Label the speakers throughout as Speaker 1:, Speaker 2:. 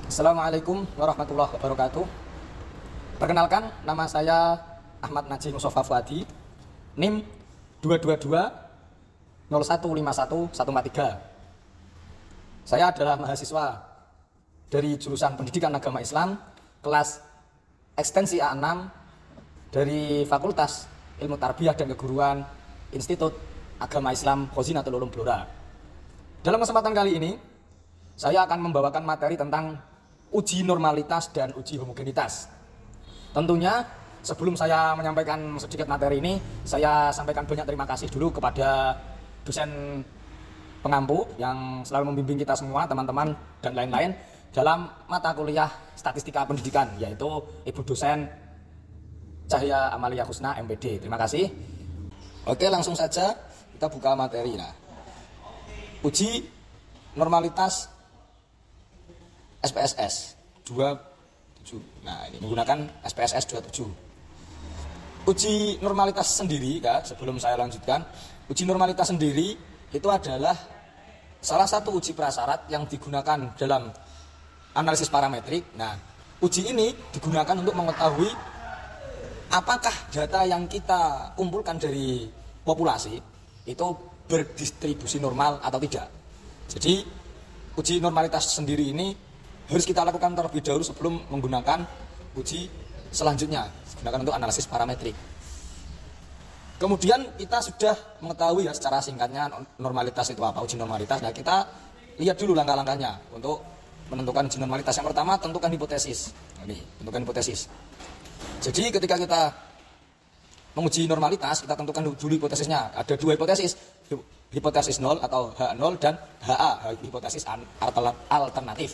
Speaker 1: Assalamualaikum warahmatullahi wabarakatuh. Perkenalkan, nama saya Ahmad Najih Mustafa Fuadi, NIM 222 0151 143. Saya adalah mahasiswa dari jurusan Pendidikan Agama Islam kelas ekstensi A6 dari Fakultas Ilmu Tarbiyah dan Keguruan Institut Agama Islam Khozinatul Ulum Blora. Dalam kesempatan kali ini, saya akan membawakan materi tentang uji normalitas dan uji homogenitas. Tentunya sebelum saya menyampaikan sedikit materi ini, saya sampaikan banyak terima kasih dulu kepada dosen pengampu yang selalu membimbing kita semua, teman-teman dan lain-lain dalam mata kuliah statistika pendidikan, yaitu Ibu dosen Cahya Amalia Husna MPD. Terima kasih. Oke, langsung saja kita buka materi. Uji normalitas SPSS 27. Nah, ini menggunakan SPSS 27. Uji normalitas sendiri, ya, sebelum saya lanjutkan, uji normalitas sendiri itu adalah salah satu uji prasyarat yang digunakan dalam analisis parametrik. Nah, uji ini digunakan untuk mengetahui apakah data yang kita kumpulkan dari populasi itu berdistribusi normal atau tidak. Jadi uji normalitas sendiri ini harus kita lakukan terlebih dahulu sebelum menggunakan uji selanjutnya, digunakan untuk analisis parametrik. Kemudian kita sudah mengetahui ya secara singkatnya normalitas itu apa, uji normalitas. Nah, kita lihat dulu langkah-langkahnya untuk menentukan uji normalitas. Yang pertama, tentukan hipotesis. Ini, tentukan hipotesis. Jadi ketika kita menguji normalitas, kita tentukan dulu hipotesisnya. Ada dua hipotesis, hipotesis 0 atau H0 dan HA, hipotesis alternatif.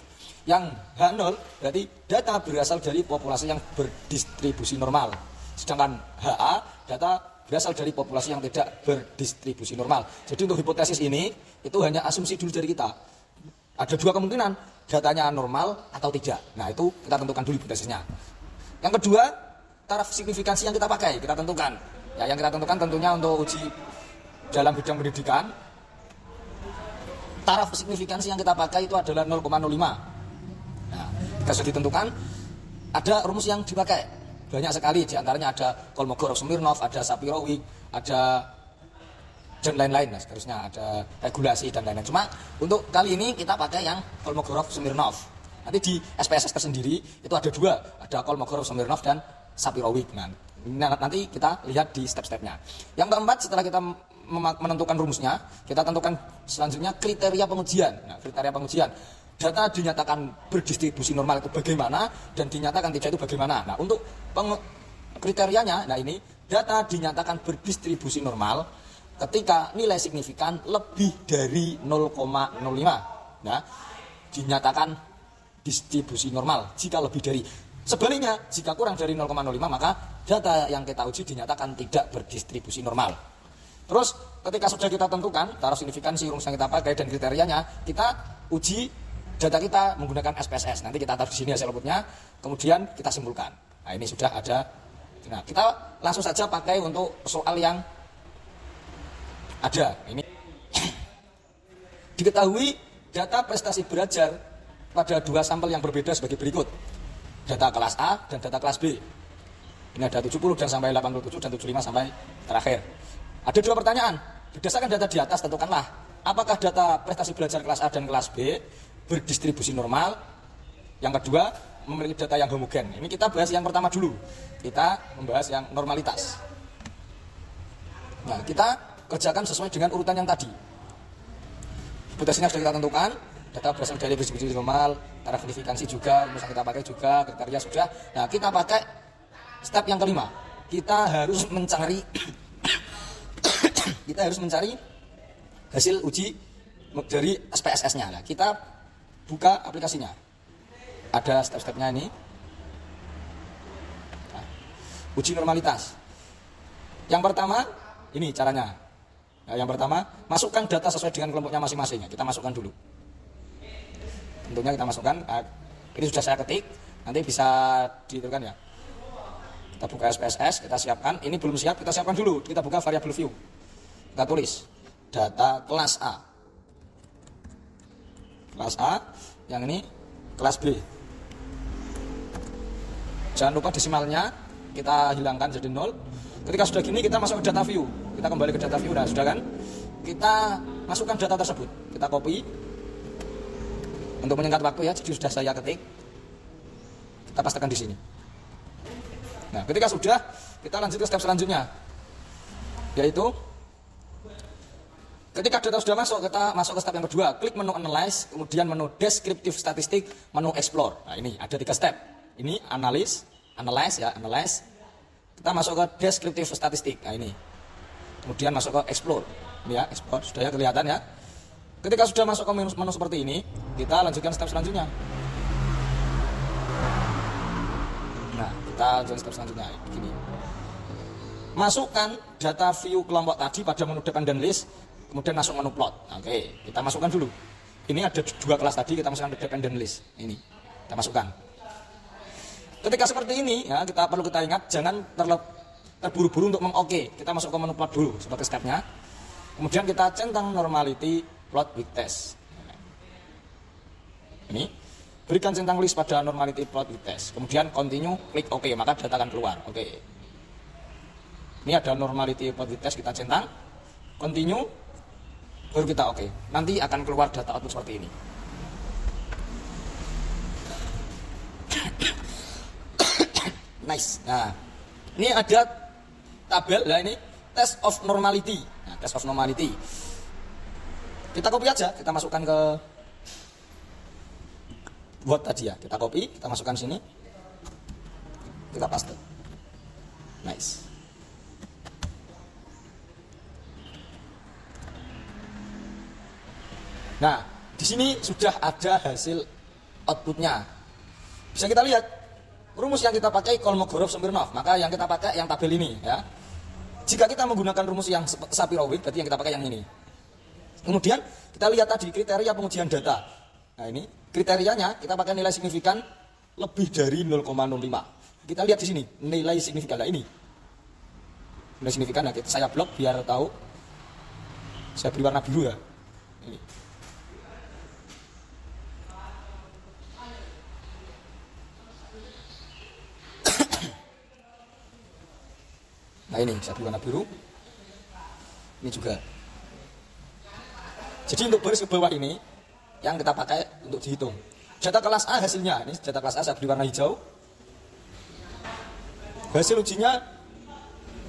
Speaker 1: Yang H0 berarti data berasal dari populasi yang berdistribusi normal. Sedangkan HA, data berasal dari populasi yang tidak berdistribusi normal. Jadi untuk hipotesis ini, itu hanya asumsi dulu dari kita. Ada dua kemungkinan, datanya normal atau tidak. Nah, itu kita tentukan dulu hipotesisnya. Yang kedua, taraf signifikansi yang kita pakai, kita tentukan. Ya, yang kita tentukan tentunya untuk uji dalam bidang pendidikan, taraf signifikansi yang kita pakai itu adalah 0,05. Nah, jika sudah ditentukan, ada rumus yang dipakai. Banyak sekali, diantaranya ada Kolmogorov-Smirnov, ada Sapiro-Wicks, ada dan lain-lain, nah, seterusnya ada regulasi dan lain-lain. Cuma untuk kali ini kita pakai yang Kolmogorov-Smirnov. Nanti di SPSS tersendiri itu ada dua, ada Kolmogorov-Smirnov dan Sapiro-Wicks. Nah, nanti kita lihat di step-stepnya. Yang keempat, setelah kita menentukan rumusnya, kita tentukan selanjutnya kriteria pengujian. Nah, kriteria pengujian, data dinyatakan berdistribusi normal itu bagaimana dan dinyatakan tidak itu bagaimana. Nah, untuk kriterianya, nah ini data dinyatakan berdistribusi normal ketika nilai signifikan lebih dari 0,05. Nah, dinyatakan distribusi normal jika lebih dari. Sebaliknya, jika kurang dari 0,05 maka data yang kita uji dinyatakan tidak berdistribusi normal. Terus ketika sudah kita tentukan taraf signifikansi, rumus yang kita pakai dan kriterianya, kita uji data kita menggunakan SPSS. Nanti kita taruh di sini hasil outputnya, kemudian kita simpulkan. Nah, ini sudah ada. Nah, kita langsung saja pakai untuk soal yang ada. Ini diketahui data prestasi belajar pada dua sampel yang berbeda sebagai berikut. Data kelas A dan data kelas B. Ini ada 70 dan sampai 87 dan 75 sampai terakhir. Ada dua pertanyaan. Berdasarkan data di atas tentukanlah apakah data prestasi belajar kelas A dan kelas B berdistribusi normal. Yang kedua, memiliki data yang homogen. Ini kita bahas yang pertama dulu. Kita membahas yang normalitas. Nah, kita kerjakan sesuai dengan urutan yang tadi. Hipotesisnya sudah kita tentukan, data berasal dari distribusi normal, taraf signifikansi juga, rumus yang kita pakai juga, kriteria sudah. Nah, kita pakai step yang kelima. Kita harus mencari hasil uji dari SPSS-nya. Nah, kita buka aplikasinya. Ada step-stepnya ini. Nah, uji normalitas. Yang pertama, ini caranya. Nah, yang pertama, masukkan data sesuai dengan kelompoknya masing-masing. Kita masukkan dulu. Tentunya kita masukkan. Nah, ini sudah saya ketik. Nanti bisa ditentukan ya. Kita buka SPSS, kita siapkan. Ini belum siap, kita siapkan dulu. Kita buka variable view. Kita tulis data kelas A. Kelas A, yang ini kelas B. Jangan lupa desimalnya kita hilangkan jadi 0. Ketika sudah gini kita masuk ke data view. Kita kembali ke data view. Nah, sudah kan? Kita masukkan data tersebut. Kita copy. Untuk menyingkat waktu ya, jadi sudah saya ketik. Kita pastekan di sini. Nah, ketika sudah, kita lanjut ke step selanjutnya. Yaitu ketika data sudah masuk, kita masuk ke step yang kedua. Klik menu Analyze, kemudian menu Descriptive Statistik, menu Explore. Nah, ini ada 3 step. Ini Analyze ya, Analyze. Kita masuk ke Descriptive Statistik. Nah, ini. Kemudian masuk ke Explore. Ini ya, Explore. Sudah ya kelihatan ya. Ketika sudah masuk ke menu seperti ini, kita lanjutkan step selanjutnya. Nah, kita lanjutkan step selanjutnya. Begini. Masukkan data view kelompok tadi pada menu Dependent List, kemudian masuk menu Plot. Oke, kita masukkan dulu. Ini ada 2 kelas tadi, kita masukkan ke Dependent List. Ini, kita masukkan. Ketika seperti ini, ya, kita perlu kita ingat, jangan terburu-buru untuk meng-oke. Kita masuk ke menu Plot dulu, seperti stepnya. Kemudian kita centang Normality Plot with Test. Ini, berikan centang list pada Normality Plot with Test. Kemudian continue, klik OK, maka data akan keluar. Oke. Ini ada Normality Plot with Test, kita centang, continue, baru kita OK. Nanti akan keluar data output seperti ini. Nice. Nah, ini ada tabel, nah ini Test of Normality. Nah, Test of Normality. Kita copy aja, kita masukkan ke Word tadi ya. Kita copy, kita masukkan sini. Kita paste. Nice. Nah, di sini sudah ada hasil outputnya. Bisa kita lihat rumus yang kita pakai Kolmogorov-Smirnov. Maka yang kita pakai yang tabel ini ya. Jika kita menggunakan rumus yang Shapiro-Wilk, berarti yang kita pakai yang ini. Kemudian kita lihat tadi kriteria pengujian data. Nah, ini kriterianya kita pakai nilai signifikan lebih dari 0,05. Kita lihat di sini nilai signifikan. Nah, ini nilai signifikan. Nah, saya blok biar tahu. Saya beri warna biru ya. Ini. Nah, ini saya beri warna biru. Ini juga. Jadi untuk baris ke bawah ini yang kita pakai untuk dihitung. Data kelas A hasilnya, ini data kelas A saya beri warna hijau. Hasil ujinya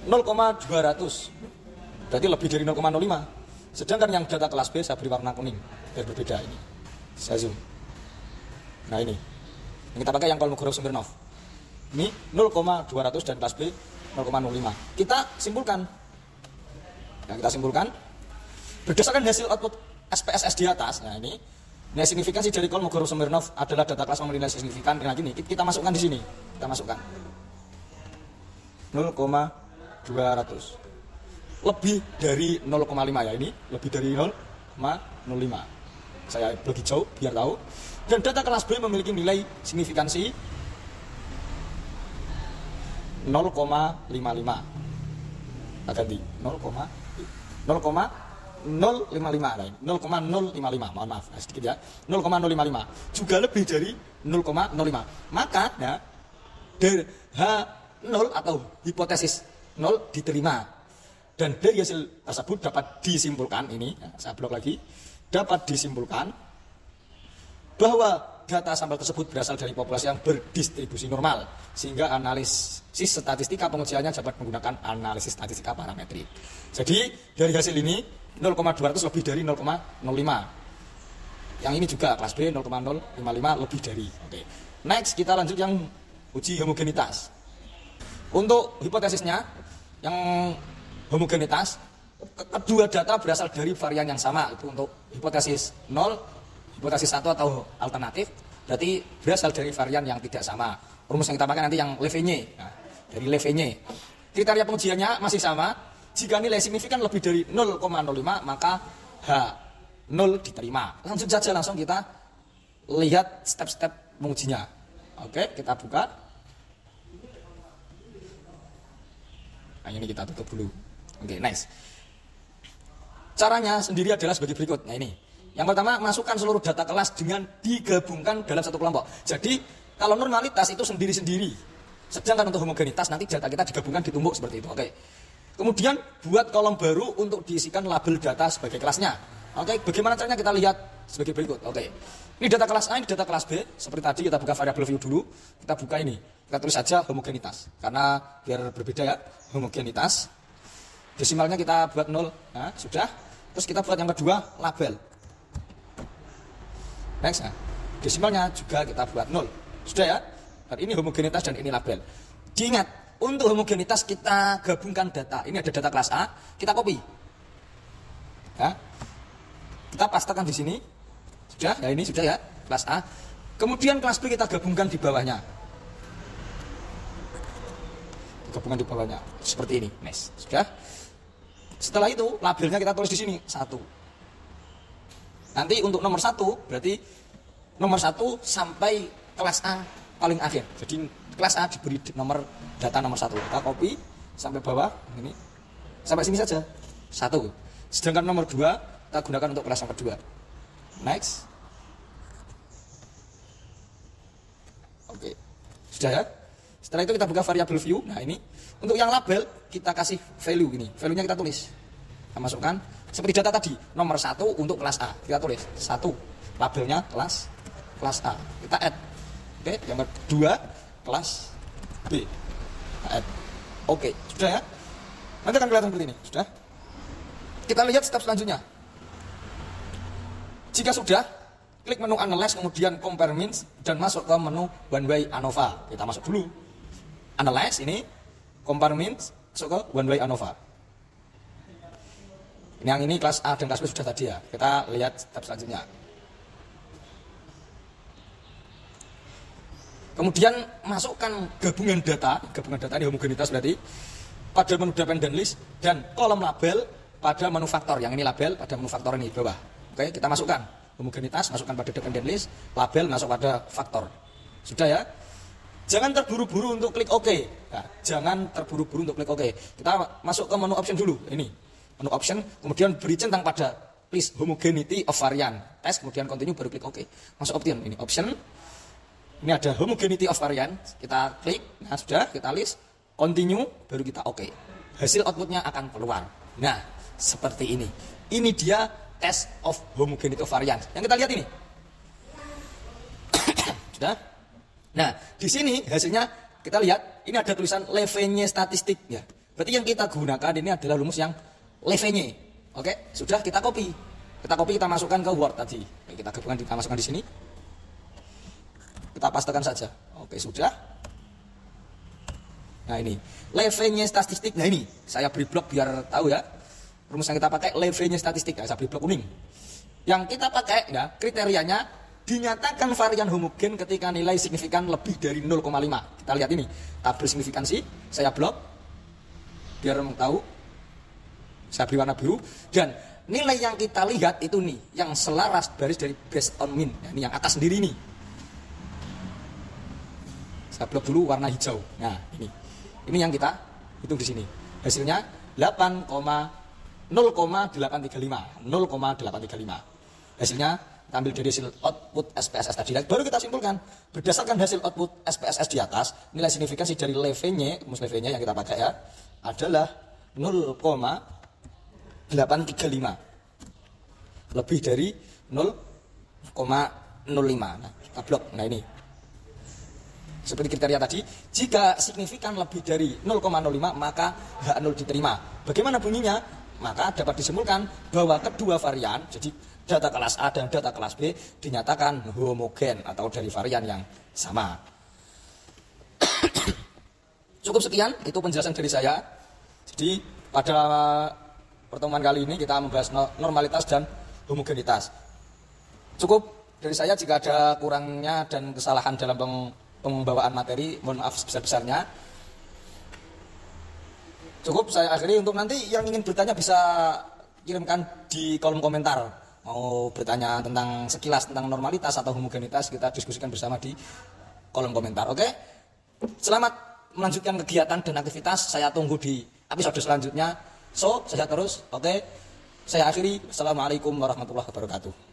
Speaker 1: 0,200. Berarti lebih dari 0,05. Sedangkan yang data kelas B saya beri warna kuning. Biar berbeda ini. Saya zoom. Nah, ini. Yang kita pakai yang Kolmogorov-Smirnov. Ini 0,200 dan kelas B 0,05. Kita simpulkan. Nah, kita simpulkan berdasarkan hasil output SPSS di atas. Nah, ini nilai signifikansi dari Kolmogorov-Smirnov adalah data kelas memiliki nilai signifikan. Nah, gini kita masukkan di sini. Kita masukkan 0,200. Lebih dari 0,5 ya, ini lebih dari 0,05. Saya blok hijau biar tahu. Dan data kelas B memiliki nilai signifikansi 0,55. Kita ganti 0,055. Nah, 0,055, mohon maaf, sedikit ya, 0,055 juga lebih dari 0,05. Maka nah, H0 atau hipotesis 0 diterima, dan dari hasil tersebut dapat disimpulkan ini, nah, saya blok lagi, dapat disimpulkan bahwa data sampel tersebut berasal dari populasi yang berdistribusi normal, sehingga analisis statistika pengujiannya dapat menggunakan analisis statistika parametrik. Jadi dari hasil ini 0,200 lebih dari 0,05. Yang ini juga kelas B 0,055 lebih dari. Oke. Next kita lanjut yang uji homogenitas. Untuk hipotesisnya yang homogenitas, kedua data berasal dari varian yang sama. Itu untuk hipotesis 0, hipotesis 1 atau alternatif, berarti berasal dari varian yang tidak sama. Rumus yang kita pakai nanti yang Levene. Nah, dari Levene. Kriteria pengujiannya masih sama. Jika nilai signifikan lebih dari 0,05, maka H0 diterima. Langsung saja, langsung kita lihat step-step mengujinya. Oke, kita buka. Nah, ini kita tutup dulu. Oke, nice. Caranya sendiri adalah sebagai berikut. Nah, ini. Yang pertama, masukkan seluruh data kelas dengan digabungkan dalam satu kelompok. Jadi, kalau normalitas itu sendiri-sendiri. Sedangkan untuk homogenitas nanti data kita digabungkan ditumbuk seperti itu. Oke. Kemudian buat kolom baru untuk diisikan label data sebagai kelasnya. Oke, bagaimana caranya kita lihat sebagai berikut. Oke. Ini data kelas A, ini data kelas B. Seperti tadi kita buka variabel view dulu. Kita buka ini. Kita tulis saja homogenitas. Karena biar berbeda ya, homogenitas. Desimalnya kita buat 0. Nah, sudah. Terus kita buat yang kedua, label. Next. Nah, desimalnya juga kita buat 0. Sudah ya? Dan ini homogenitas dan ini label. Diingat, untuk homogenitas kita gabungkan data. Ini ada data kelas A, kita copy. Ya. Kita pastekan di sini. Sudah, ya ini sudah ya, kelas A. Kemudian kelas B kita gabungkan di bawahnya. Gabungan di bawahnya. Seperti ini. Next. Sudah. Setelah itu, labelnya kita tulis di sini 1. Nanti untuk nomor 1, berarti nomor 1 sampai kelas A paling akhir. Jadi kelas A diberi nomor data nomor 1. Kita copy sampai bawah ini. Sampai sini saja. 1. Sedangkan nomor 2 kita gunakan untuk kelas nomor 2. Next. Oke. Sudah ya? Setelah itu kita buka variabel view. Nah, ini untuk yang label kita kasih value ini. Value-nya kita tulis. Kita masukkan seperti data tadi, nomor 1 untuk kelas A. Kita tulis 1. Labelnya kelas A. Kita add. Oke, yang kedua kelas B. Kita add. Oke, sudah ya? Nanti akan kelihatan seperti ini. Sudah? Kita lihat step selanjutnya. Jika sudah, klik menu Analyze, kemudian Compare Means, dan masuk ke menu One Way ANOVA. Kita masuk dulu. Analyze ini, Compare Means, masuk ke One Way ANOVA. Yang ini kelas A dan kelas B sudah tadi ya. Kita lihat step selanjutnya. Kemudian masukkan gabungan data ini homogenitas berarti, pada menu dependent list, dan kolom label pada menu faktor. Yang ini label pada menu faktor ini bawah. Oke, kita masukkan homogenitas, masukkan pada dependent list, label masuk pada faktor. Sudah ya? Jangan terburu-buru untuk klik OK. Nah, jangan terburu-buru untuk klik OK. Kita masuk ke menu option dulu. Ini menu option, kemudian beri centang pada list homogeneity of variant. Tes, kemudian continue, baru klik OK. Masuk option. Ini option. Ini ada homogeneity of variant. Kita klik. Nah, sudah. Kita list. Continue, baru kita OK. Hasil outputnya akan keluar. Nah, seperti ini. Ini dia test of homogeneity of variant. Yang kita lihat ini. Sudah? Nah, di sini hasilnya kita lihat ini ada tulisan Levene statistik ya. Berarti yang kita gunakan ini adalah rumus yang Levene. Oke, sudah kita copy. Kita masukkan ke Word tadi. Kita gabungkan, kita masukkan di sini. Kita pastekan saja. Oke, sudah. Nah, ini Levene statistik. Nah, ini saya beri blok biar tahu ya. Rumus yang kita pakai Levene statistik. Ya, saya beri blok kuning. Yang kita pakai ya, kriterianya dinyatakan varian homogen ketika nilai signifikan lebih dari 0,5. Kita lihat ini, tabel signifikansi, saya blok biar tahu. Saya beri warna biru, dan nilai yang kita lihat itu nih, yang selaras baris dari based on mean. Nah, ini yang atas sendiri nih. Saya blok dulu warna hijau. Nah, ini yang kita hitung di sini. Hasilnya 0,835. Hasilnya ambil dari hasil output SPSS tadi. Baru kita simpulkan, berdasarkan hasil output SPSS di atas, nilai signifikansi dari Levene, rumus Levene yang kita pakai ya, adalah 0,835. Lebih dari 0,05. Nah, kita blok. Nah, ini. Seperti kriteria tadi, jika signifikan lebih dari 0,05, maka H0 diterima. Bagaimana bunyinya? Maka dapat disimpulkan bahwa kedua varian, jadi data kelas A dan data kelas B, dinyatakan homogen atau dari varian yang sama. Cukup sekian, itu penjelasan dari saya. Jadi pada pertemuan kali ini kita membahas normalitas dan homogenitas. Cukup dari saya, jika ada kurangnya dan kesalahan dalam pembawaan materi, mohon maaf sebesar-besarnya. Cukup saya akhiri. Untuk nanti yang ingin bertanya bisa kirimkan di kolom komentar. Mau bertanya tentang sekilas tentang normalitas atau homogenitas, kita diskusikan bersama di kolom komentar. Oke? Selamat melanjutkan kegiatan dan aktivitas. Saya tunggu di episode selanjutnya. So, sehat terus. Oke? Saya akhiri. Assalamualaikum warahmatullahi wabarakatuh.